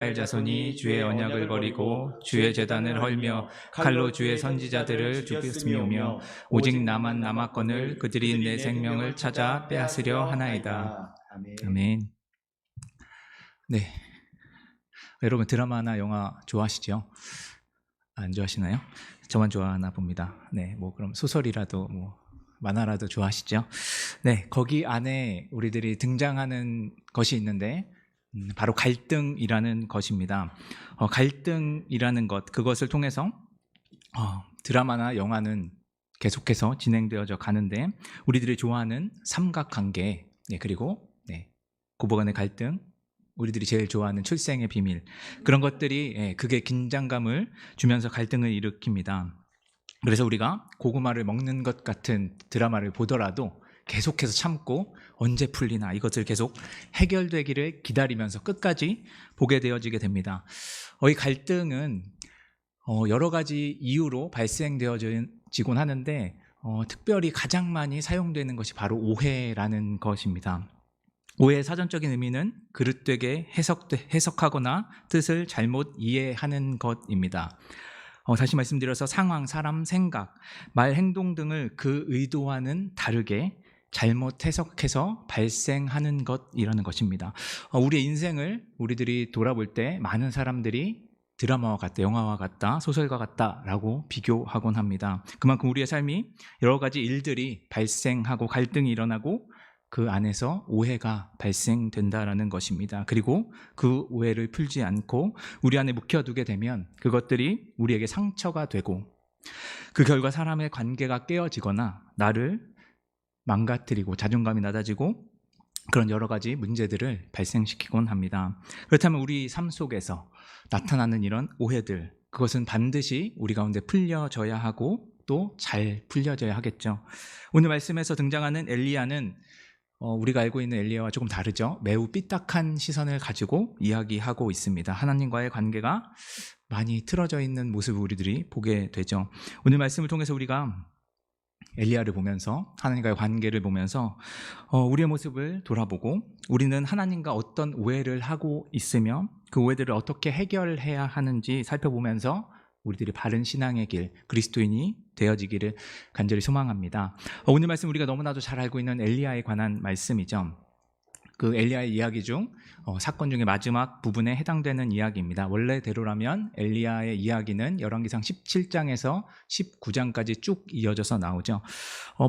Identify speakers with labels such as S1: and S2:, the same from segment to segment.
S1: 이스라엘 자손이 주의 언약을 버리고 주의 제단을 헐며 칼로 주의 선지자들을 죽였으며 오직 나만 남았거늘 그들이 내 생명을 찾아 빼앗으려 하나이다. 아멘. 네, 여러분 드라마나 영화 좋아하시죠? 안 좋아하시나요? 저만 좋아하나 봅니다. 네, 뭐 그럼 소설이라도 만화라도 좋아하시죠? 네, 거기 안에 우리들이 등장하는 것이 있는데 바로 갈등이라는 것입니다. 갈등이라는 것, 그것을 통해서 드라마나 영화는 계속해서 진행되어져 가는데 우리들이 좋아하는 삼각관계, 그리고 고부간의 갈등, 우리들이 제일 좋아하는 출생의 비밀, 그런 것들이 그게 긴장감을 주면서 갈등을 일으킵니다. 그래서 우리가 고구마를 먹는 것 같은 드라마를 보더라도 계속해서 참고 언제 풀리나 이것을 계속 해결되기를 기다리면서 끝까지 보게 되어지게 됩니다. 이 갈등은 여러 가지 이유로 발생되어지곤 하는데 특별히 가장 많이 사용되는 것이 바로 오해라는 것입니다. 오해의 사전적인 의미는 그릇되게 해석하거나 뜻을 잘못 이해하는 것입니다. 다시 말씀드려서 상황, 사람, 생각, 말, 행동 등을 그 의도와는 다르게 잘못 해석해서 발생하는 것이라는 것입니다. 우리의 인생을 우리들이 돌아볼 때 많은 사람들이 드라마와 같다, 영화와 같다, 소설과 같다라고 비교하곤 합니다. 그만큼 우리의 삶이 여러 가지 일들이 발생하고 갈등이 일어나고 그 안에서 오해가 발생된다라는 것입니다. 그리고 그 오해를 풀지 않고 우리 안에 묵혀두게 되면 그것들이 우리에게 상처가 되고 그 결과 사람의 관계가 깨어지거나 나를 망가뜨리고 자존감이 낮아지고 그런 여러 가지 문제들을 발생시키곤 합니다. 그렇다면 우리 삶 속에서 나타나는 이런 오해들, 그것은 반드시 우리 가운데 풀려져야 하고 또 잘 풀려져야 하겠죠. 오늘 말씀에서 등장하는 엘리야는 우리가 알고 있는 엘리야와 조금 다르죠. 매우 삐딱한 시선을 가지고 이야기하고 있습니다. 하나님과의 관계가 많이 틀어져 있는 모습을 우리들이 보게 되죠. 오늘 말씀을 통해서 우리가 엘리야를 보면서 하나님과의 관계를 보면서 우리의 모습을 돌아보고 우리는 하나님과 어떤 오해를 하고 있으며 그 오해들을 어떻게 해결해야 하는지 살펴보면서 우리들이 바른 신앙의 길, 그리스도인이 되어지기를 간절히 소망합니다. 오늘 말씀 우리가 너무나도 잘 알고 있는 엘리야에 관한 말씀이죠. 그 엘리야의 이야기 중 사건 중에 마지막 부분에 해당되는 이야기입니다. 원래대로라면 엘리야의 이야기는 열왕기상 17장에서 19장까지 쭉 이어져서 나오죠.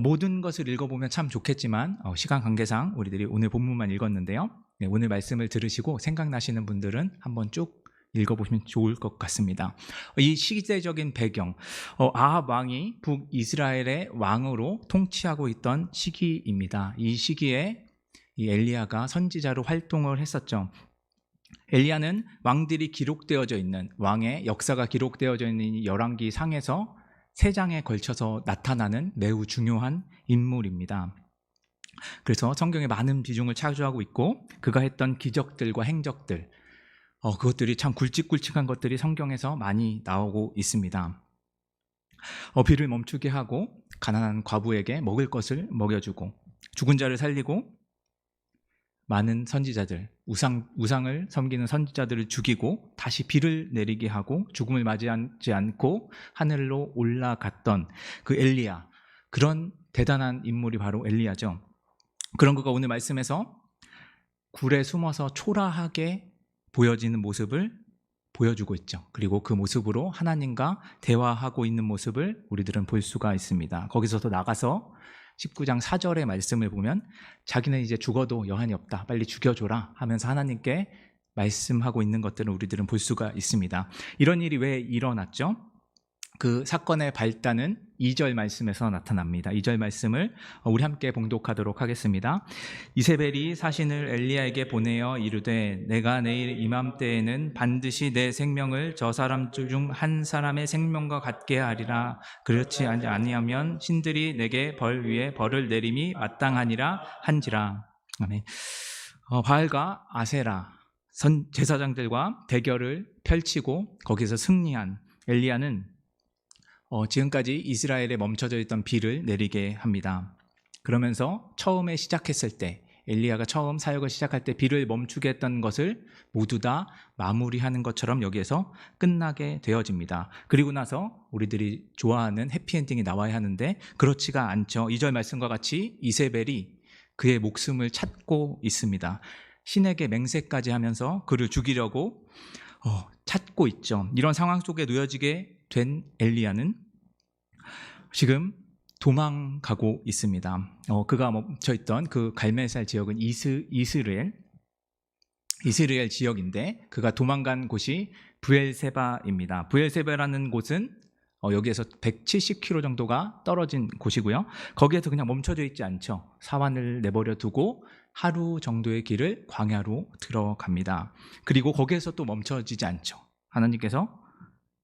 S1: 모든 것을 읽어보면 참 좋겠지만 시간 관계상 우리들이 오늘 본문만 읽었는데요. 오늘 말씀을 들으시고 생각나시는 분들은 한번 쭉 읽어보시면 좋을 것 같습니다. 이 시대적인 배경, 아합 왕이 북이스라엘의 왕으로 통치하고 있던 시기입니다. 이 시기에 이 엘리야가 선지자로 활동을 했었죠. 엘리야는 왕들이 기록되어져 있는, 왕의 역사가 기록되어져 있는 열왕기 상에서 3장에 걸쳐서 나타나는 매우 중요한 인물입니다. 그래서 성경에 많은 비중을 차지하고 있고 그가 했던 기적들과 행적들, 그것들이 참 굵직굵직한 것들이 성경에서 많이 나오고 있습니다. 비를 멈추게 하고 가난한 과부에게 먹을 것을 먹여주고 죽은 자를 살리고 많은 선지자들, 우상을 섬기는 선지자들을 죽이고 다시 비를 내리게 하고 죽음을 맞이하지 않고 하늘로 올라갔던 그 엘리야, 그런 대단한 인물이 바로 엘리야죠. 그런 그가 오늘 말씀에서 굴에 숨어서 초라하게 보여지는 모습을 보여주고 있죠. 그리고 그 모습으로 하나님과 대화하고 있는 모습을 우리들은 볼 수가 있습니다. 거기서도 나가서 19장 4절의 말씀을 보면 자기는 이제 죽어도 여한이 없다, 빨리 죽여줘라 하면서 하나님께 말씀하고 있는 것들을 우리들은 볼 수가 있습니다. 이런 일이 왜 일어났죠? 그 사건의 발단은 2절 말씀에서 나타납니다. 2절 말씀을 우리 함께 봉독하도록 하겠습니다. 이세벨이 사신을 엘리야에게 보내어 이르되 내가 내일 이맘때에는 반드시 내 생명을 저 사람 중 한 사람의 생명과 같게 하리라. 그렇지 아니하면 신들이 내게 벌 위에 벌을 내림이 마땅하니라 한지라. 아멘. 바알과 아세라 제사장들과 대결을 펼치고 거기서 승리한 엘리야는 지금까지 이스라엘에 멈춰져 있던 비를 내리게 합니다. 그러면서 처음에 시작했을 때 엘리야가 처음 사역을 시작할 때 비를 멈추게 했던 것을 모두 다 마무리하는 것처럼 여기에서 끝나게 되어집니다. 그리고 나서 우리들이 좋아하는 해피엔딩이 나와야 하는데 그렇지가 않죠. 2절 말씀과 같이 이세벨이 그의 목숨을 찾고 있습니다. 신에게 맹세까지 하면서 그를 죽이려고 찾고 있죠. 이런 상황 속에 놓여지게 된 엘리야는 지금 도망가고 있습니다. 그가 멈춰있던 그 갈멜살 지역은 이스라엘 지역인데 그가 도망간 곳이 브엘세바입니다. 브엘세바라는 곳은 여기에서 170km 정도가 떨어진 곳이고요. 거기에서 그냥 멈춰져 있지 않죠. 사환을 내버려 두고 하루 정도의 길을 광야로 들어갑니다. 그리고 거기에서 또 멈춰지지 않죠. 하나님께서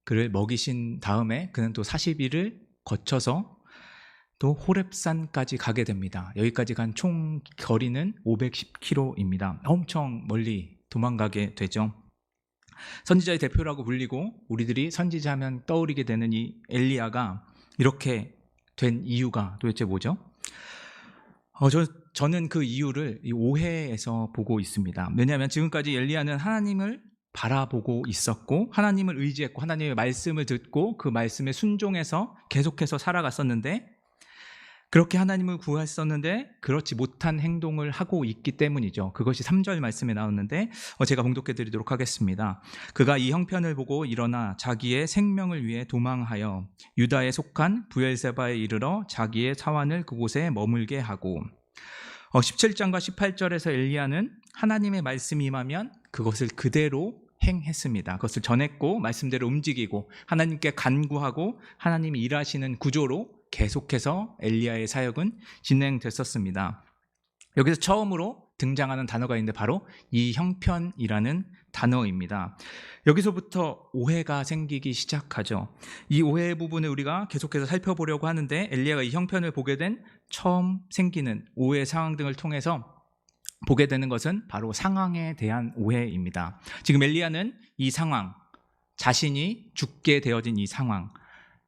S1: 그를 먹이신 다음에 그는 또 40일을 거쳐서 또 호렙산까지 가게 됩니다. 여기까지 간 총 거리는 510km입니다. 엄청 멀리 도망가게 되죠. 선지자의 대표라고 불리고 우리들이 선지자하면 떠오르게 되는 이 엘리야가 이렇게 된 이유가 도대체 뭐죠? 저는 그 이유를 이 오해에서 보고 있습니다. 왜냐하면 지금까지 엘리야는 하나님을 바라보고 있었고 하나님을 의지했고 하나님의 말씀을 듣고 그 말씀에 순종해서 계속해서 살아갔었는데 그렇게 하나님을 구했었는데 그렇지 못한 행동을 하고 있기 때문이죠. 그것이 3절 말씀에 나오는데 제가 봉독해 드리도록 하겠습니다. 그가 이 형편을 보고 일어나 자기의 생명을 위해 도망하여 유다에 속한 브엘세바에 이르러 자기의 사환을 그곳에 머물게 하고 17장과 18절에서 엘리야는 하나님의 말씀이 임하면 그것을 그대로 행했습니다. 그것을 전했고 말씀대로 움직이고 하나님께 간구하고 하나님이 일하시는 구조로 계속해서 엘리야의 사역은 진행됐었습니다. 여기서 처음으로 등장하는 단어가 있는데 바로 이 형편이라는 단어입니다. 여기서부터 오해가 생기기 시작하죠. 이 오해의 부분을 우리가 계속해서 살펴보려고 하는데 엘리야가 이 형편을 보게 된 처음 생기는 오해 상황 등을 통해서 보게 되는 것은 바로 상황에 대한 오해입니다. 지금 엘리야는 이 상황, 자신이 죽게 되어진 이 상황,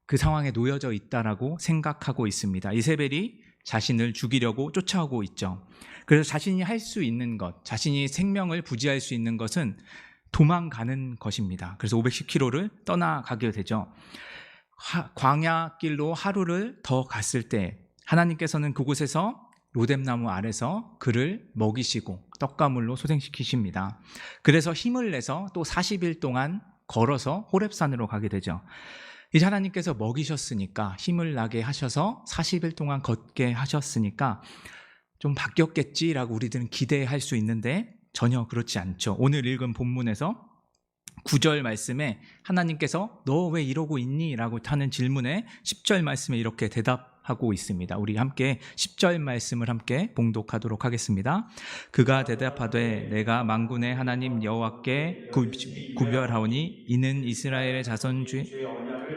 S1: 그 상황에 놓여져 있다라고 생각하고 있습니다. 이세벨이 자신을 죽이려고 쫓아오고 있죠. 그래서 자신이 할 수 있는 것, 자신이 생명을 부지할 수 있는 것은 도망가는 것입니다. 그래서 510km를 떠나가게 되죠. 광야길로 하루를 더 갔을 때 하나님께서는 그곳에서 로뎀나무 아래서 그를 먹이시고 떡가물로 소생시키십니다. 그래서 힘을 내서 또 40일 동안 걸어서 호렙산으로 가게 되죠. 이제 하나님께서 먹이셨으니까 힘을 나게 하셔서 40일 동안 걷게 하셨으니까 좀 바뀌었겠지라고 우리들은 기대할 수 있는데 전혀 그렇지 않죠. 오늘 읽은 본문에서 9절 말씀에 하나님께서 너 왜 이러고 있니? 라고 하는 질문에 10절 말씀에 이렇게 대답하고 있습니다. 우리 함께 10절 말씀을 함께 봉독하도록 하겠습니다. 그가 대답하되 내가 만군의 하나님 여호와께 구별하오니 이는 이스라엘의 자손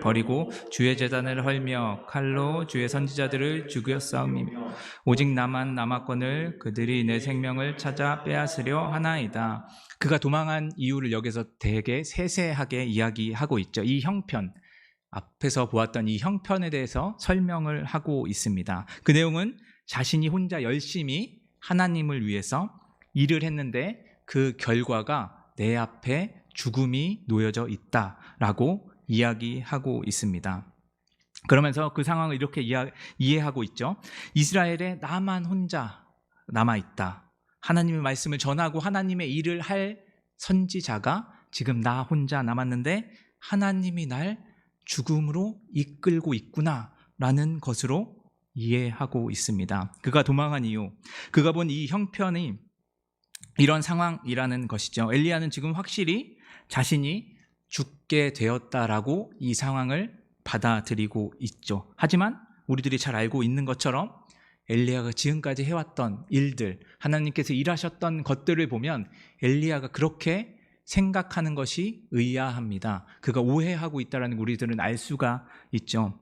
S1: 버리고 주의 제단을 헐며 칼로 주의 선지자들을 죽였사옵이며 오직 나만 남았거늘 그들이 내 생명을 찾아 빼앗으려 하나이다. 그가 도망한 이유를 여기서 되게 세세하게 이야기하고 있죠. 이 형편, 앞에서 보았던 이 형편에 대해서 설명을 하고 있습니다. 그 내용은 자신이 혼자 열심히 하나님을 위해서 일을 했는데 그 결과가 내 앞에 죽음이 놓여져 있다라고 이야기하고 있습니다. 그러면서 그 상황을 이렇게 이해하고 있죠. 이스라엘에 나만 혼자 남아있다. 하나님의 말씀을 전하고 하나님의 일을 할 선지자가 지금 나 혼자 남았는데 하나님이 날 죽음으로 이끌고 있구나라는 것으로 이해하고 있습니다. 그가 도망한 이유, 그가 본 이 형편이 이런 상황이라는 것이죠. 엘리야는 지금 확실히 자신이 죽게 되었다라고 이 상황을 받아들이고 있죠. 하지만 우리들이 잘 알고 있는 것처럼 엘리야가 지금까지 해왔던 일들, 하나님께서 일하셨던 것들을 보면 엘리야가 그렇게 생각하는 것이 의아합니다. 그가 오해하고 있다는 걸 우리들은 알 수가 있죠.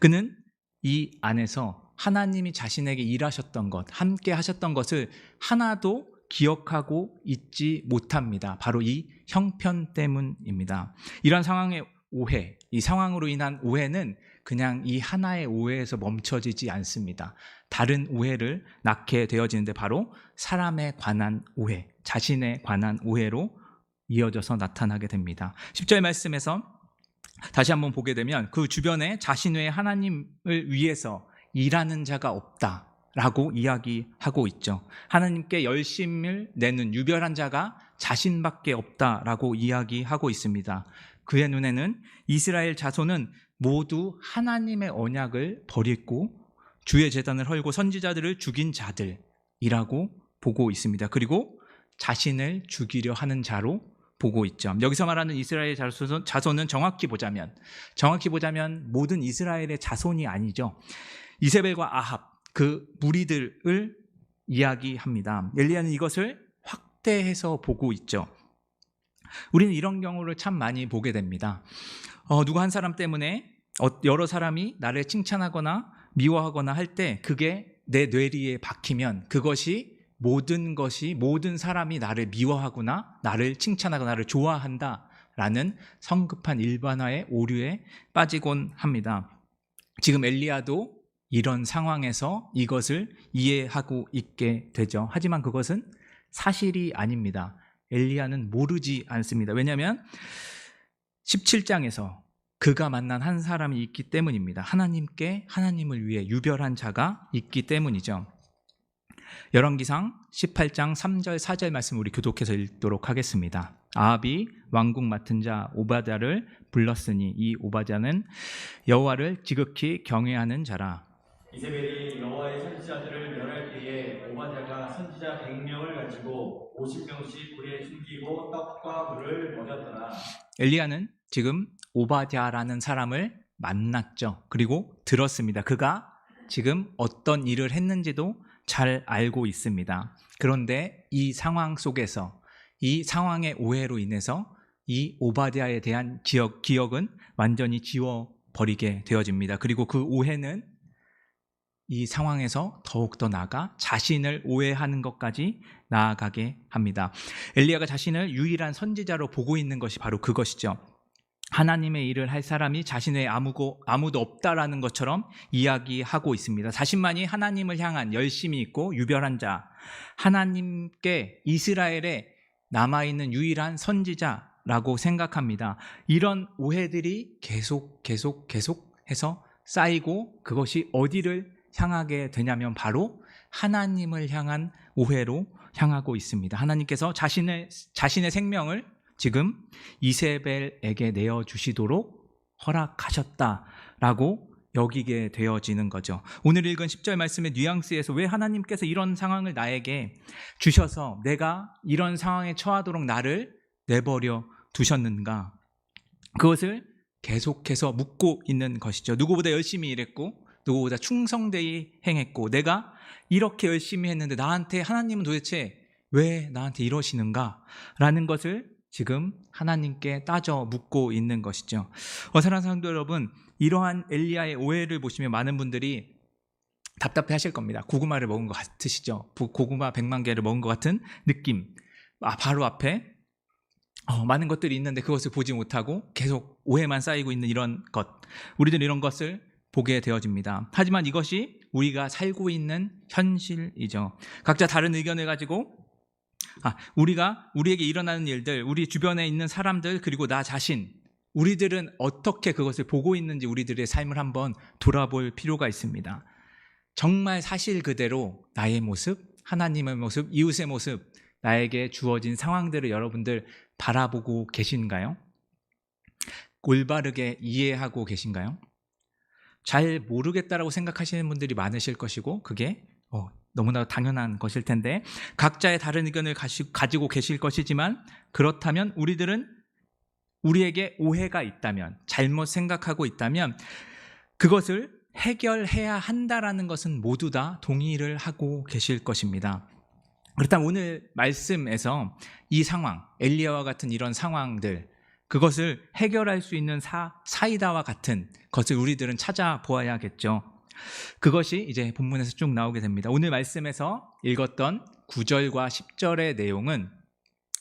S1: 그는 이 안에서 하나님이 자신에게 일하셨던 것, 함께 하셨던 것을 하나도 기억하고 있지 못합니다. 바로 이 형편 때문입니다. 이런 상황의 오해, 이 상황으로 인한 오해는 그냥 이 하나의 오해에서 멈춰지지 않습니다. 다른 오해를 낳게 되어지는데 바로 사람에 관한 오해, 자신에 관한 오해로 이어져서 나타나게 됩니다. 10절 말씀에서 다시 한번 보게 되면 그 주변에 자신 외에 하나님을 위해서 일하는 자가 없다라고 이야기하고 있죠. 하나님께 열심을 내는 유별한 자가 자신밖에 없다라고 이야기하고 있습니다. 그의 눈에는 이스라엘 자손은 모두 하나님의 언약을 버리고 주의 제단을 헐고 선지자들을 죽인 자들이라고 보고 있습니다. 그리고 자신을 죽이려 하는 자로 보고 있죠. 여기서 말하는 이스라엘 자손은 정확히 보자면 모든 이스라엘의 자손이 아니죠. 이세벨과 아합, 그 무리들을 이야기합니다. 엘리야는 이것을 확대해서 보고 있죠. 우리는 이런 경우를 참 많이 보게 됩니다. 누구 한 사람 때문에 여러 사람이 나를 칭찬하거나 미워하거나 할 때 그게 내 뇌리에 박히면 모든 사람이 나를 미워하거나 나를 칭찬하거나 나를 좋아한다라는 성급한 일반화의 오류에 빠지곤 합니다. 지금 엘리야도 이런 상황에서 이것을 이해하고 있게 되죠. 하지만 그것은 사실이 아닙니다. 엘리야는 모르지 않습니다. 왜냐하면 17장에서 그가 만난 한 사람이 있기 때문입니다. 하나님을 위해 유별한 자가 있기 때문이죠. 열왕기상 18장 3절 4절 말씀 우리 교독해서 읽도록 하겠습니다. 아합이 왕국 맡은 자 오바댜를 불렀으니 이 오바댜는 여호와를 지극히 경외하는 자라.
S2: 이세벨이 여호와의 선지자들을 멸할 때에 오바댜가 선지자 100명을 가지고 50명씩 굴에 숨기고 떡과 물을 먹였더라.
S1: 엘리야는 지금 오바댜라는 사람을 만났죠. 그리고 들었습니다. 그가 지금 어떤 일을 했는지도 잘 알고 있습니다. 그런데 이 상황 속에서 이 상황의 오해로 인해서 이 오바댜에 대한 기억은 완전히 지워버리게 되어집니다. 그리고 그 오해는 이 상황에서 더욱더 나아가 자신을 오해하는 것까지 나아가게 합니다. 엘리야가 자신을 유일한 선지자로 보고 있는 것이 바로 그것이죠. 하나님의 일을 할 사람이 자신 외에 아무도 없다라는 것처럼 이야기하고 있습니다. 자신만이 하나님을 향한 열심이 있고 유별한 자, 하나님께 이스라엘에 남아있는 유일한 선지자라고 생각합니다. 이런 오해들이 계속해서 쌓이고 그것이 어디를 향하게 되냐면 바로 하나님을 향한 오해로 향하고 있습니다. 하나님께서 자신의 생명을 지금 이세벨에게 내어주시도록 허락하셨다라고 여기게 되어지는 거죠. 오늘 읽은 10절 말씀의 뉘앙스에서 왜 하나님께서 이런 상황을 나에게 주셔서 내가 이런 상황에 처하도록 나를 내버려 두셨는가? 그것을 계속해서 묻고 있는 것이죠. 누구보다 열심히 일했고 누구보다 충성되이 행했고 내가 이렇게 열심히 했는데 하나님은 도대체 왜 나한테 이러시는가? 라는 것을 지금 하나님께 따져 묻고 있는 것이죠. 사랑하는 성도 여러분, 이러한 엘리야의 오해를 보시면 많은 분들이 답답해 하실 겁니다. 고구마를 먹은 것 같으시죠? 고구마 100만 개를 먹은 것 같은 느낌. 바로 앞에 많은 것들이 있는데 그것을 보지 못하고 계속 오해만 쌓이고 있는 이런 것. 우리들은 이런 것을 보게 되어집니다. 하지만 이것이 우리가 살고 있는 현실이죠. 각자 다른 의견을 가지고 우리에게 일어나는 일들, 우리 주변에 있는 사람들, 그리고 나 자신, 우리들은 어떻게 그것을 보고 있는지 우리들의 삶을 한번 돌아볼 필요가 있습니다. 정말 사실 그대로 나의 모습, 하나님의 모습, 이웃의 모습, 나에게 주어진 상황들을 여러분들 바라보고 계신가요? 올바르게 이해하고 계신가요? 잘 모르겠다라고 생각하시는 분들이 많으실 것이고 그게 너무나 당연한 것일 텐데 각자의 다른 의견을 가지고 계실 것이지만 그렇다면 우리에게 오해가 있다면 잘못 생각하고 있다면 그것을 해결해야 한다라는 것은 모두 다 동의를 하고 계실 것입니다. 그렇다면 오늘 말씀에서 이 상황, 엘리야와 같은 이런 상황들 그것을 해결할 수 있는 사이다와 같은 것을 우리들은 찾아보아야겠죠. 그것이 이제 본문에서 쭉 나오게 됩니다. 오늘 말씀에서 읽었던 9절과 10절의 내용은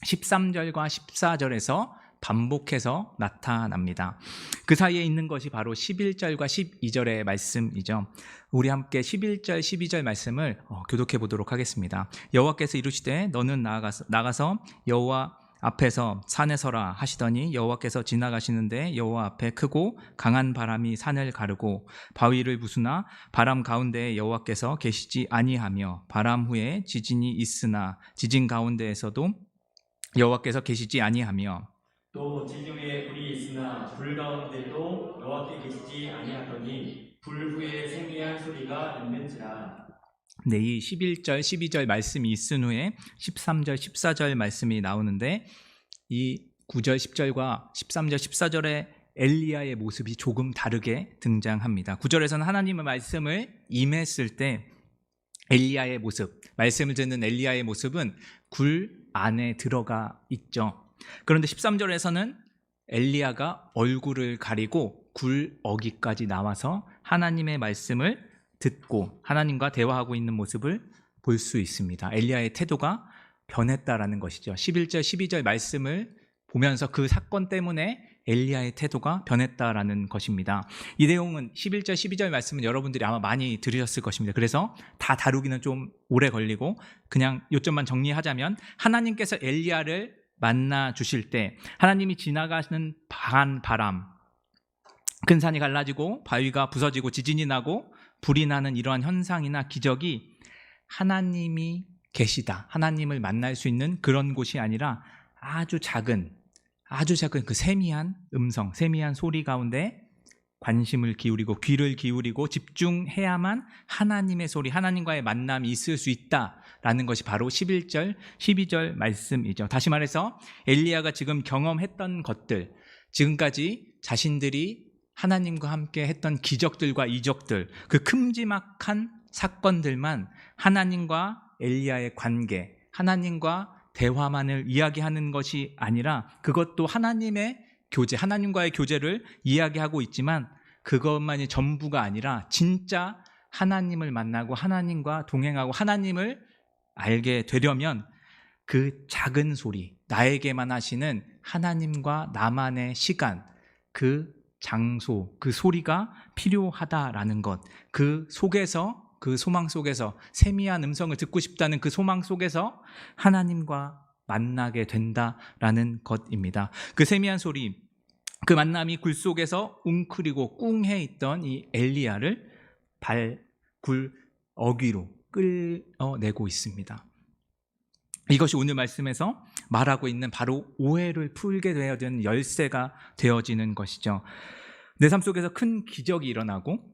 S1: 13절과 14절에서 반복해서 나타납니다. 그 사이에 있는 것이 바로 11절과 12절의 말씀이죠. 우리 함께 11절, 12절 말씀을 교독해 보도록 하겠습니다. 여호와께서 이르시되 너는 나가서 여호와 앞에서 산에 서라 하시더니 여호와께서 지나가시는데 여호와 앞에 크고 강한 바람이 산을 가르고 바위를 부수나 바람 가운데에 여호와께서 계시지 아니하며 바람 후에 지진이 있으나 지진 가운데에서도 여호와께서 계시지 아니하며
S2: 또 지진 후에 불이 있으나 불 가운데도 여호와께 계시지 아니하더니 불 후에 세미한 소리가 있는지라.
S1: 네, 이 11절, 12절 말씀이 있은 후에 13절, 14절 말씀이 나오는데 이 9절, 10절과 13절, 14절의 엘리야의 모습이 조금 다르게 등장합니다. 9절에서는 하나님의 말씀을 임했을 때 엘리야의 모습, 말씀을 듣는 엘리야의 모습은 굴 안에 들어가 있죠. 그런데 13절에서는 엘리야가 얼굴을 가리고 굴 어귀까지 나와서 하나님의 말씀을 듣고 하나님과 대화하고 있는 모습을 볼 수 있습니다. 엘리야의 태도가 변했다라는 것이죠. 11절, 12절 말씀을 보면서 그 사건 때문에 엘리야의 태도가 변했다라는 것입니다. 이 내용은 11절, 12절 말씀은 여러분들이 아마 많이 들으셨을 것입니다. 그래서 다 다루기는 좀 오래 걸리고 그냥 요점만 정리하자면 하나님께서 엘리야를 만나 주실 때 하나님이 지나가시는 강한 바람, 큰 산이 갈라지고 바위가 부서지고 지진이 나고 불이 나는 이러한 현상이나 기적이 하나님이 계시다, 하나님을 만날 수 있는 그런 곳이 아니라 아주 작은 그 세미한 음성, 세미한 소리 가운데 관심을 기울이고 귀를 기울이고 집중해야만 하나님의 소리, 하나님과의 만남이 있을 수 있다라는 것이 바로 11절, 12절 말씀이죠. 다시 말해서 엘리야가 지금 경험했던 것들, 지금까지 자신들이 하나님과 함께 했던 기적들과 이적들, 그 큼지막한 사건들만 하나님과 엘리야의 관계, 하나님과 대화만을 이야기하는 것이 아니라 그것도 하나님의 교제, 하나님과의 교제를 이야기하고 있지만 그것만이 전부가 아니라 진짜 하나님을 만나고 하나님과 동행하고 하나님을 알게 되려면 그 작은 소리, 나에게만 하시는 하나님과 나만의 시간, 그 장소, 그 소리가 필요하다라는 것, 그 속에서, 그 소망 속에서 세미한 음성을 듣고 싶다는 그 소망 속에서 하나님과 만나게 된다라는 것입니다. 그 세미한 소리, 그 만남이 굴 속에서 웅크리고 꿍해 있던 이 엘리야를 굴 어귀로 끌어내고 있습니다. 이것이 오늘 말씀에서 말하고 있는 바로 오해를 풀게 되어지는 열쇠가 되어지는 것이죠. 내 삶 속에서 큰 기적이 일어나고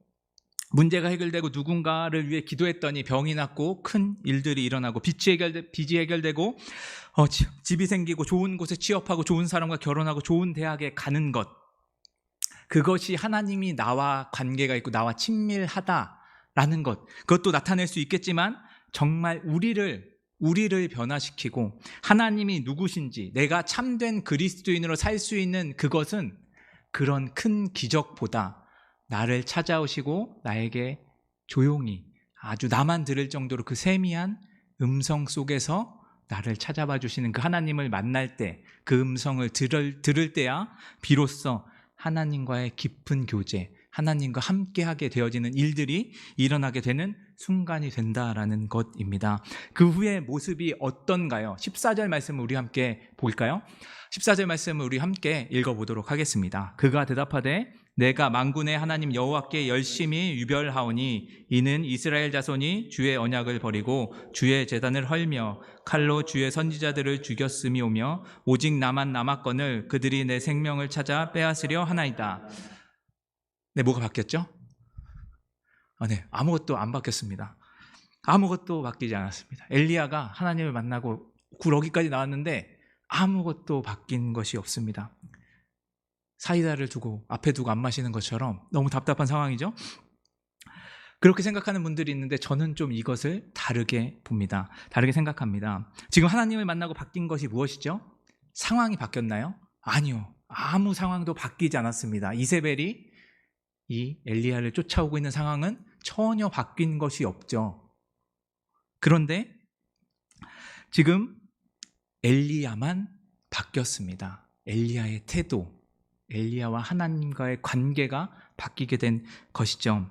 S1: 문제가 해결되고 누군가를 위해 기도했더니 병이 낫고 큰 일들이 일어나고 빚이 해결되고 집이 생기고 좋은 곳에 취업하고 좋은 사람과 결혼하고 좋은 대학에 가는 것, 그것이 하나님이 나와 관계가 있고 나와 친밀하다라는 것, 그것도 나타낼 수 있겠지만 정말 우리를 변화시키고 하나님이 누구신지, 내가 참된 그리스도인으로 살 수 있는 그것은 그런 큰 기적보다 나를 찾아오시고 나에게 조용히 아주 나만 들을 정도로 그 세미한 음성 속에서 나를 찾아봐 주시는 그 하나님을 만날 때, 그 음성을 들을 때야 비로소 하나님과의 깊은 교제, 하나님과 함께하게 되어지는 일들이 일어나게 되는 순간이 된다라는 것입니다. 그 후의 모습이 어떤가요? 14절 말씀을 우리 함께 볼까요? 14절 말씀을 우리 함께 읽어보도록 하겠습니다. 그가 대답하되 내가 만군의 하나님 여호와께 열심히 유별하오니 이는 이스라엘 자손이 주의 언약을 버리고 주의 제단을 헐며 칼로 주의 선지자들을 죽였음이오며 오직 나만 남았거늘 그들이 내 생명을 찾아 빼앗으려 하나이다. 네, 뭐가 바뀌었죠? 네, 아무것도 안 바뀌었습니다. 아무것도 바뀌지 않았습니다. 엘리야가 하나님을 만나고 굴 어귀까지 나왔는데 아무것도 바뀐 것이 없습니다. 사이다를 앞에 두고 안 마시는 것처럼 너무 답답한 상황이죠. 그렇게 생각하는 분들이 있는데 저는 좀 이것을 다르게 봅니다. 다르게 생각합니다. 지금 하나님을 만나고 바뀐 것이 무엇이죠? 상황이 바뀌었나요? 아니요. 아무 상황도 바뀌지 않았습니다. 이세벨이 이 엘리야를 쫓아오고 있는 상황은 전혀 바뀐 것이 없죠. 그런데 지금 엘리야만 바뀌었습니다. 엘리야의 태도, 엘리야와 하나님과의 관계가 바뀌게 된 것이죠.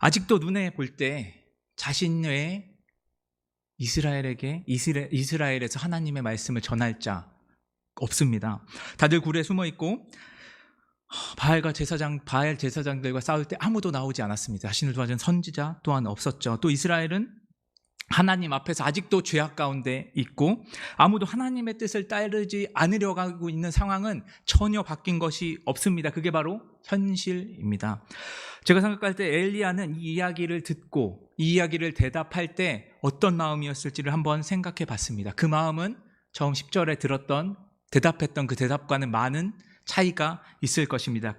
S1: 아직도 눈에 볼 때 자신 외에 이스라엘에서 하나님의 말씀을 전할 자 없습니다. 다들 굴에 숨어 있고 바알 제사장들과 싸울 때 아무도 나오지 않았습니다. 자신을 도와준 선지자 또한 없었죠. 또 이스라엘은 하나님 앞에서 아직도 죄악 가운데 있고 아무도 하나님의 뜻을 따르지 않으려고 하고 있는 상황은 전혀 바뀐 것이 없습니다. 그게 바로 현실입니다. 제가 생각할 때 엘리야는 이 이야기를 듣고 이 이야기를 대답할 때 어떤 마음이었을지를 한번 생각해 봤습니다. 그 마음은 처음 10절에 대답했던 그 대답과는 많은 차이가 있을 것입니다.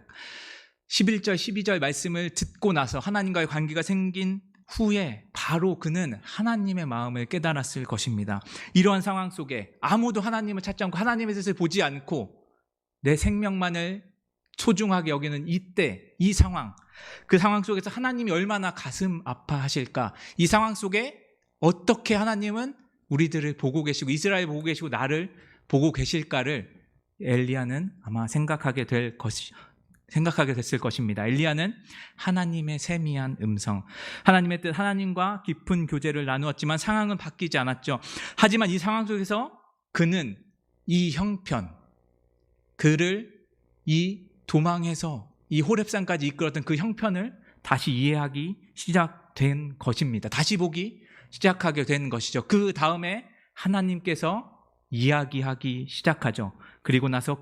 S1: 11절, 12절 말씀을 듣고 나서 하나님과의 관계가 생긴 후에 바로 그는 하나님의 마음을 깨달았을 것입니다. 이러한 상황 속에 아무도 하나님을 찾지 않고 하나님의 뜻을 보지 않고 내 생명만을 소중하게 여기는 이때, 이 상황, 그 상황 속에서 하나님이 얼마나 가슴 아파하실까? 이 상황 속에 어떻게 하나님은 우리들을 보고 계시고 이스라엘 보고 계시고 나를 보고 계실까를 엘리야는 아마 생각하게 됐을 것입니다. 엘리야는 하나님의 세미한 음성, 하나님의 뜻, 하나님과 깊은 교제를 나누었지만 상황은 바뀌지 않았죠. 하지만 이 상황 속에서 그는 이 형편, 그를 이 도망해서 이 호렙산까지 이끌었던 그 형편을 다시 이해하기 시작된 것입니다. 다시 보기 시작하게 된 것이죠. 그 다음에 하나님께서 이야기하기 시작하죠. 그리고 나서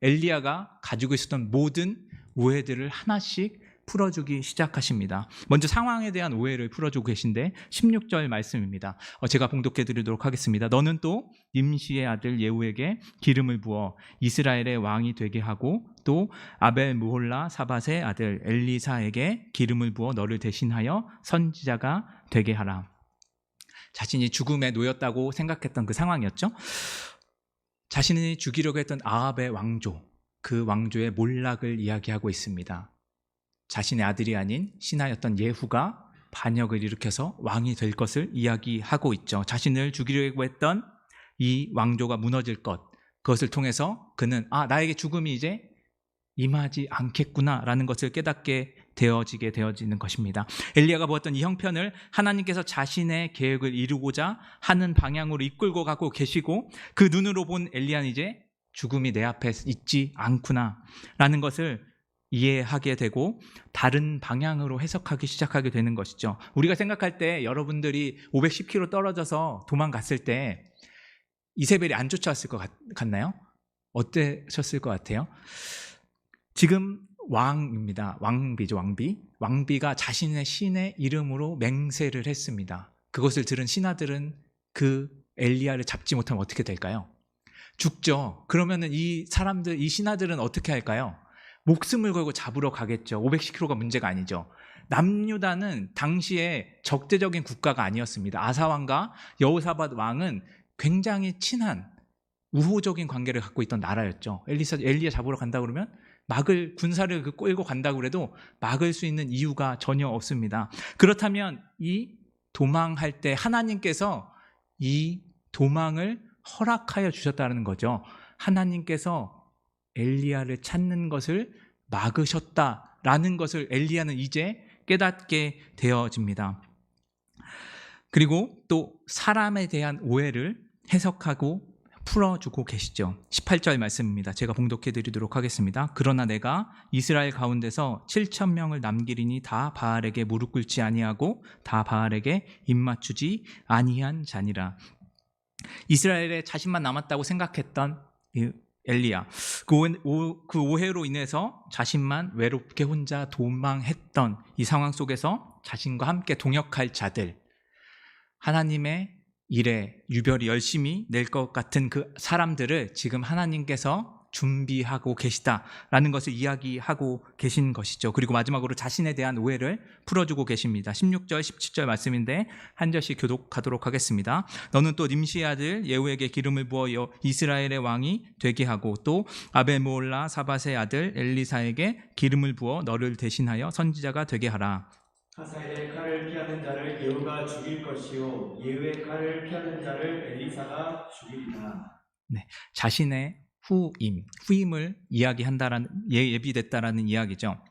S1: 엘리야가 가지고 있었던 모든 오해들을 하나씩 풀어주기 시작하십니다. 먼저 상황에 대한 오해를 풀어주고 계신데 16절 말씀입니다. 제가 봉독해 드리도록 하겠습니다. 너는 또 nim시의 아들 예후에게 기름을 부어 이스라엘의 왕이 되게 하고 또 아벨 무홀라 사밧의 아들 엘리사에게 기름을 부어 너를 대신하여 선지자가 되게 하라. 자신이 죽음에 놓였다고 생각했던 그 상황이었죠. 자신이 죽이려고 했던 아합의 왕조, 그 왕조의 몰락을 이야기하고 있습니다. 자신의 아들이 아닌 신하였던 예후가 반역을 일으켜서 왕이 될 것을 이야기하고 있죠. 자신을 죽이려고 했던 이 왕조가 무너질 것, 그것을 통해서 그는 나에게 죽음이 이제 임하지 않겠구나라는 것을 깨닫게 되어지는 것입니다. 엘리야가 보았던 이 형편을 하나님께서 자신의 계획을 이루고자 하는 방향으로 이끌고 가고 계시고 그 눈으로 본 엘리야는 이제 죽음이 내 앞에 있지 않구나라는 것을 이해하게 되고 다른 방향으로 해석하기 시작하게 되는 것이죠. 우리가 생각할 때 여러분들이 510km 떨어져서 도망갔을 때 이세벨이 안 쫓아왔을 것 같나요? 어떠셨을 것 같아요? 지금 왕입니다. 왕비죠, 왕비. 왕비가 자신의 신의 이름으로 맹세를 했습니다. 그것을 들은 신하들은 그 엘리야를 잡지 못하면 어떻게 될까요? 죽죠. 그러면은 이 신하들은 어떻게 할까요? 목숨을 걸고 잡으러 가겠죠. 510km가 문제가 아니죠. 남유다는 당시에 적대적인 국가가 아니었습니다. 아사왕과 여호사밧 왕은 굉장히 친한 우호적인 관계를 갖고 있던 나라였죠. 엘리야 잡으러 간다 그러면 군사를 끌고 간다고 해도 막을 수 있는 이유가 전혀 없습니다. 그렇다면 이 도망할 때 하나님께서 이 도망을 허락하여 주셨다는 거죠. 하나님께서 엘리야를 찾는 것을 막으셨다라는 것을 엘리야는 이제 깨닫게 되어집니다. 그리고 또 사람에 대한 오해를 해석하고 풀어주고 계시죠. 18절 말씀입니다. 제가 봉독해 드리도록 하겠습니다. 그러나 내가 이스라엘 가운데서 7,000명을 남기리니 다 바알에게 무릎 꿇지 아니하고 다 바알에게 입맞추지 아니한 자니라. 이스라엘에 자신만 남았다고 생각했던 엘리야, 그 오해로 인해서 자신만 외롭게 혼자 도망했던 이 상황 속에서 자신과 함께 동역할 자들, 하나님의 일에 유별이 열심히 낼 것 같은 그 사람들을 지금 하나님께서 준비하고 계시다라는 것을 이야기하고 계신 것이죠. 그리고 마지막으로 자신에 대한 오해를 풀어주고 계십니다. 16절, 17절 말씀인데 한 절씩 교독하도록 하겠습니다. 너는 또 nim시의 아들 예후에게 기름을 부어 이스라엘의 왕이 되게 하고 또 아벨 무홀라 사밧의 아들 엘리사에게 기름을 부어 너를 대신하여 선지자가 되게 하라.
S2: 하사엘의 칼을 피하는 자를 예후가 죽일 것이요 예후의 칼을 피하는 자를 엘리사가 죽이리라.
S1: 자신의 후임을 이야기한다라는 예비됐다라는 이야기죠.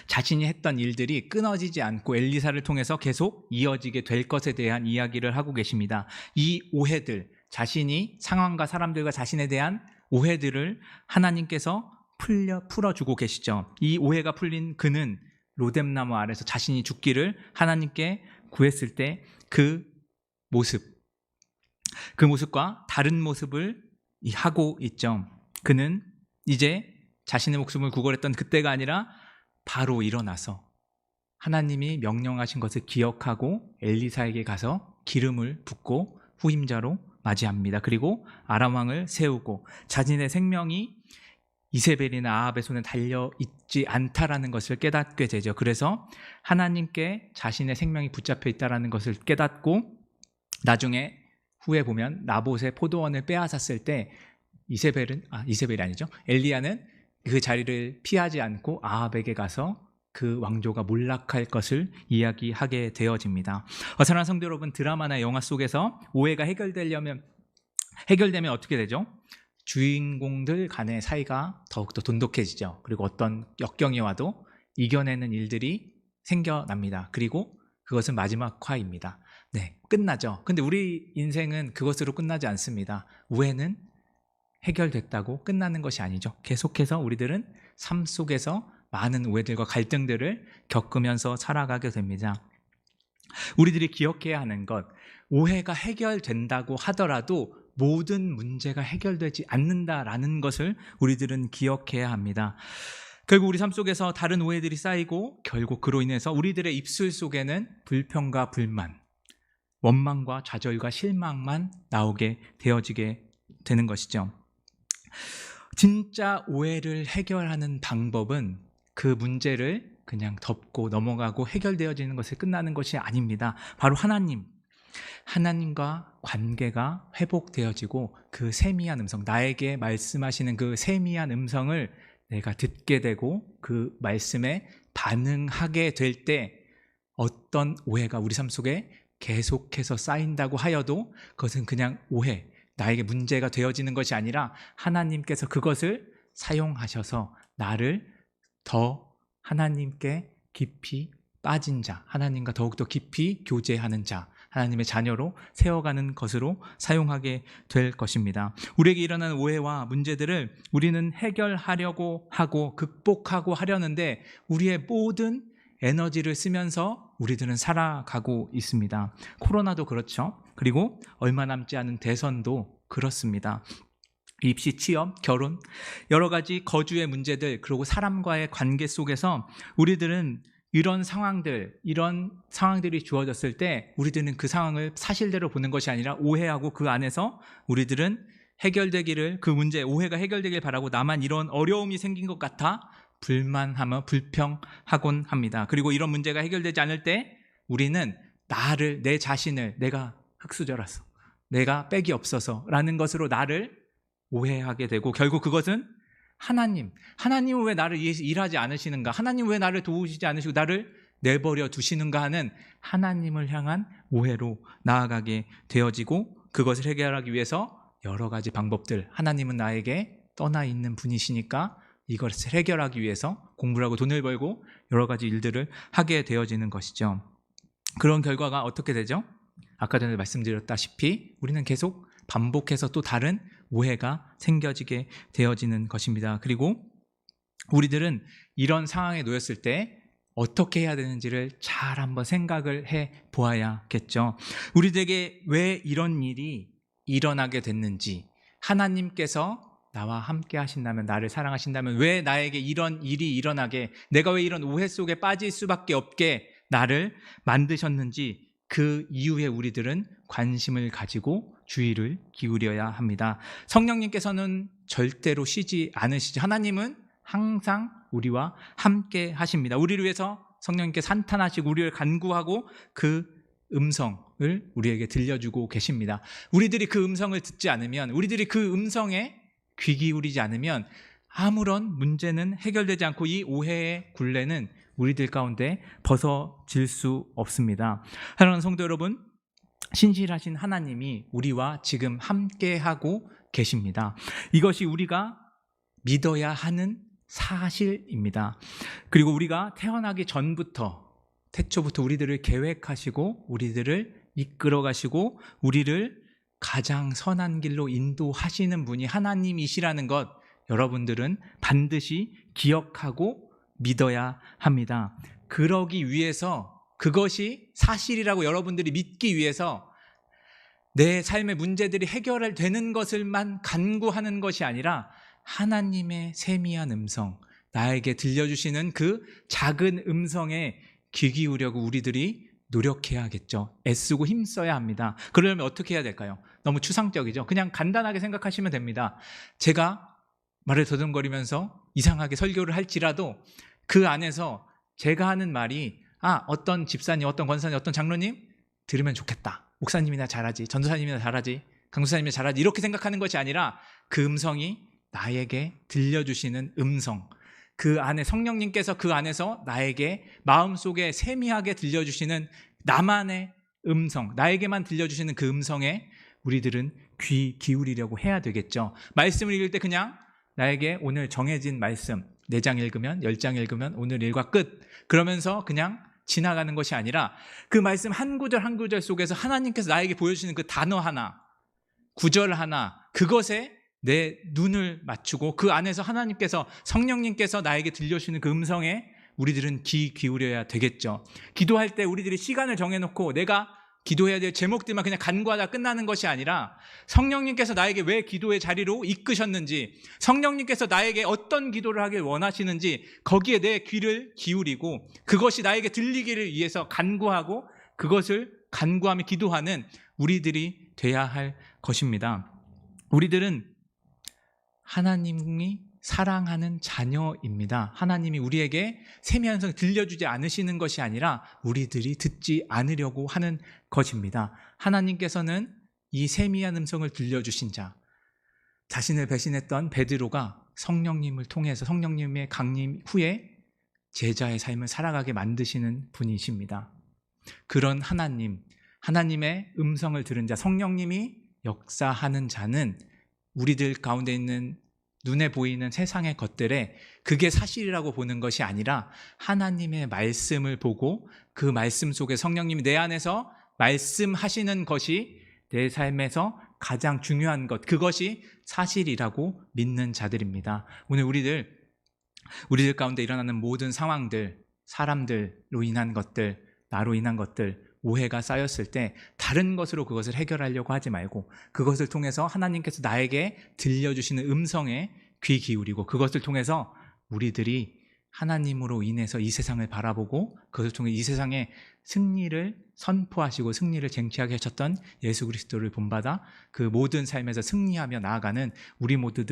S1: 자신이 했던 일들이 끊어지지 않고 엘리사를 통해서 계속 이어지게 될 것에 대한 이야기를 하고 계십니다. 이 오해들, 자신이 상황과 사람들과 자신에 대한 오해들을 하나님께서 풀어주고 계시죠. 이 오해가 풀린 그는 로뎀나무 아래서 자신이 죽기를 하나님께 구했을 때 그 모습과 다른 모습을 하고 있죠. 그는 이제 자신의 목숨을 구걸했던 그때가 아니라 바로 일어나서 하나님이 명령하신 것을 기억하고 엘리사에게 가서 기름을 붓고 후임자로 맞이합니다. 그리고 아람 왕을 세우고 자신의 생명이 이세벨이나 아합의 손에 달려있지 않다라는 것을 깨닫게 되죠. 그래서 하나님께 자신의 생명이 붙잡혀 있다라는 것을 깨닫고 나중에 후에 보면 나봇의 포도원을 빼앗았을 때 이세벨이 아니죠. 엘리야는 그 자리를 피하지 않고 아합에게 가서 그 왕조가 몰락할 것을 이야기하게 되어집니다. 사랑하는 성도 여러분, 드라마나 영화 속에서 오해가 해결되면 어떻게 되죠? 주인공들 간의 사이가 더욱더 돈독해지죠. 그리고 어떤 역경이 와도 이겨내는 일들이 생겨납니다. 그리고 그것은 마지막 화입니다. 끝나죠. 근데 우리 인생은 그것으로 끝나지 않습니다. 오해는 해결됐다고 끝나는 것이 아니죠. 계속해서 우리들은 삶 속에서 많은 오해들과 갈등들을 겪으면서 살아가게 됩니다. 우리들이 기억해야 하는 것, 오해가 해결된다고 하더라도 모든 문제가 해결되지 않는다라는 것을 우리들은 기억해야 합니다. 결국 우리 삶 속에서 다른 오해들이 쌓이고 결국 그로 인해서 우리들의 입술 속에는 불평과 불만, 원망과 좌절과 실망만 나오게 되어지게 되는 것이죠. 진짜 오해를 해결하는 방법은 그 문제를 그냥 덮고 넘어가고 해결되어지는 것에 끝나는 것이 아닙니다. 바로 하나님과 관계가 회복되어지고 그 세미한 음성, 나에게 말씀하시는 그 세미한 음성을 내가 듣게 되고 그 말씀에 반응하게 될 때 어떤 오해가 우리 삶 속에 계속해서 쌓인다고 하여도 그것은 그냥 오해, 나에게 문제가 되어지는 것이 아니라 하나님께서 그것을 사용하셔서 나를 더 하나님께 깊이 빠진 자, 하나님과 더욱더 깊이 교제하는 자, 하나님의 자녀로 세워가는 것으로 사용하게 될 것입니다. 우리에게 일어나는 오해와 문제들을 우리는 해결하려고 하고 극복하고 하려는데 우리의 모든 에너지를 쓰면서 우리들은 살아가고 있습니다. 코로나도 그렇죠. 그리고 얼마 남지 않은 대선도 그렇습니다. 입시, 취업, 결혼, 여러 가지 거주의 문제들, 그리고 사람과의 관계 속에서 우리들은 이런 상황들이 주어졌을 때 우리들은 그 상황을 사실대로 보는 것이 아니라 오해하고 그 안에서 우리들은 해결되기를, 그 문제, 오해가 해결되길 바라고 나만 이런 어려움이 생긴 것 같아 불만하며 불평하곤 합니다. 그리고 이런 문제가 해결되지 않을 때 우리는 내 자신을 내가 흙수저라서, 내가 빽이 없어서라는 것으로 나를 오해하게 되고 결국 그것은 하나님은 왜 나를 일하지 않으시는가? 하나님 왜 나를 도우시지 않으시고 나를 내버려 두시는가 하는 하나님을 향한 오해로 나아가게 되어지고 그것을 해결하기 위해서 여러 가지 방법들, 하나님은 나에게 떠나 있는 분이시니까 이것을 해결하기 위해서 공부를 하고 돈을 벌고 여러 가지 일들을 하게 되어지는 것이죠. 그런 결과가 어떻게 되죠? 아까 전에 말씀드렸다시피 우리는 계속 반복해서 또 다른 오해가 생겨지게 되어지는 것입니다. 그리고 우리들은 이런 상황에 놓였을 때 어떻게 해야 되는지를 잘 한번 생각을 해 보아야겠죠. 우리들에게 왜 이런 일이 일어나게 됐는지, 하나님께서 나와 함께 하신다면, 나를 사랑하신다면 왜 나에게 이런 일이 일어나게, 내가 왜 이런 오해 속에 빠질 수밖에 없게 나를 만드셨는지 그 이후에 우리들은 관심을 가지고 주의를 기울여야 합니다. 성령님께서는 절대로 쉬지 않으시죠. 하나님은 항상 우리와 함께 하십니다. 우리를 위해서 성령님께 산탄하시고 우리를 간구하고 그 음성을 우리에게 들려주고 계십니다. 우리들이 그 음성을 듣지 않으면, 우리들이 그 음성에 귀 기울이지 않으면 아무런 문제는 해결되지 않고 이 오해의 굴레는 우리들 가운데 벗어질 수 없습니다. 사랑하는 성도 여러분, 신실하신 하나님이 우리와 지금 함께하고 계십니다. 이것이 우리가 믿어야 하는 사실입니다. 그리고 우리가 태어나기 전부터, 태초부터 우리들을 계획하시고 우리들을 이끌어 가시고 우리를 가장 선한 길로 인도하시는 분이 하나님이시라는 것, 여러분들은 반드시 기억하고 믿어야 합니다. 그러기 위해서, 그것이 사실이라고 여러분들이 믿기 위해서 내 삶의 문제들이 해결되는 것을만 간구하는 것이 아니라 하나님의 세미한 음성, 나에게 들려주시는 그 작은 음성에 귀 기울이려고 우리들이 노력해야겠죠. 애쓰고 힘써야 합니다. 그러려면 어떻게 해야 될까요? 너무 추상적이죠. 그냥 간단하게 생각하시면 됩니다. 제가 말을 더듬거리면서 이상하게 설교를 할지라도 그 안에서 제가 하는 말이 어떤 집사님, 어떤 권사님, 어떤 장로님 들으면 좋겠다. 목사님이나 잘하지, 전도사님이나 잘하지, 강수사님이나 잘하지, 이렇게 생각하는 것이 아니라 그 음성이 나에게 들려주시는 음성, 그 안에 성령님께서 그 안에서 나에게 마음속에 세미하게 들려주시는 나만의 음성, 나에게만 들려주시는 그 음성에 우리들은 귀 기울이려고 해야 되겠죠. 말씀을 읽을 때 그냥 나에게 오늘 정해진 말씀 4장 읽으면 10장 읽으면 오늘 일과 끝, 그러면서 그냥 지나가는 것이 아니라 그 말씀 한 구절 한 구절 속에서 하나님께서 나에게 보여주시는 그 단어 하나, 구절 하나, 그것에 내 눈을 맞추고 그 안에서 하나님께서, 성령님께서 나에게 들려주시는 그 음성에 우리들은 귀 기울여야 되겠죠. 기도할 때 우리들이 시간을 정해놓고 내가 기도해야 될 제목들만 그냥 간구하다 끝나는 것이 아니라 성령님께서 나에게 왜 기도의 자리로 이끄셨는지, 성령님께서 나에게 어떤 기도를 하길 원하시는지 거기에 내 귀를 기울이고 그것이 나에게 들리기를 위해서 간구하고 그것을 간구하며 기도하는 우리들이 돼야 할 것입니다. 우리들은 하나님이 사랑하는 자녀입니다. 하나님이 우리에게 세미한 음성을 들려주지 않으시는 것이 아니라 우리들이 듣지 않으려고 하는 것입니다. 하나님께서는 이 세미한 음성을 들려주신 자, 자신을 배신했던 베드로가 성령님을 통해서, 성령님의 강림 후에 제자의 삶을 살아가게 만드시는 분이십니다. 그런 하나님, 하나님의 음성을 들은 자, 성령님이 역사하는 자는 우리들 가운데 있는 눈에 보이는 세상의 것들에 그게 사실이라고 보는 것이 아니라 하나님의 말씀을 보고 그 말씀 속에 성령님이 내 안에서 말씀하시는 것이 내 삶에서 가장 중요한 것, 그것이 사실이라고 믿는 자들입니다. 오늘 우리들 가운데 일어나는 모든 상황들, 사람들로 인한 것들, 나로 인한 것들, 오해가 쌓였을 때 다른 것으로 그것을 해결하려고 하지 말고 그것을 통해서 하나님께서 나에게 들려주시는 음성에 귀 기울이고 그것을 통해서 우리들이 하나님으로 인해서 이 세상을 바라보고 그것을 통해 이 세상에 승리를 선포하시고 승리를 쟁취하게 하셨던 예수 그리스도를 본받아 그 모든 삶에서 승리하며 나아가는 우리 모두들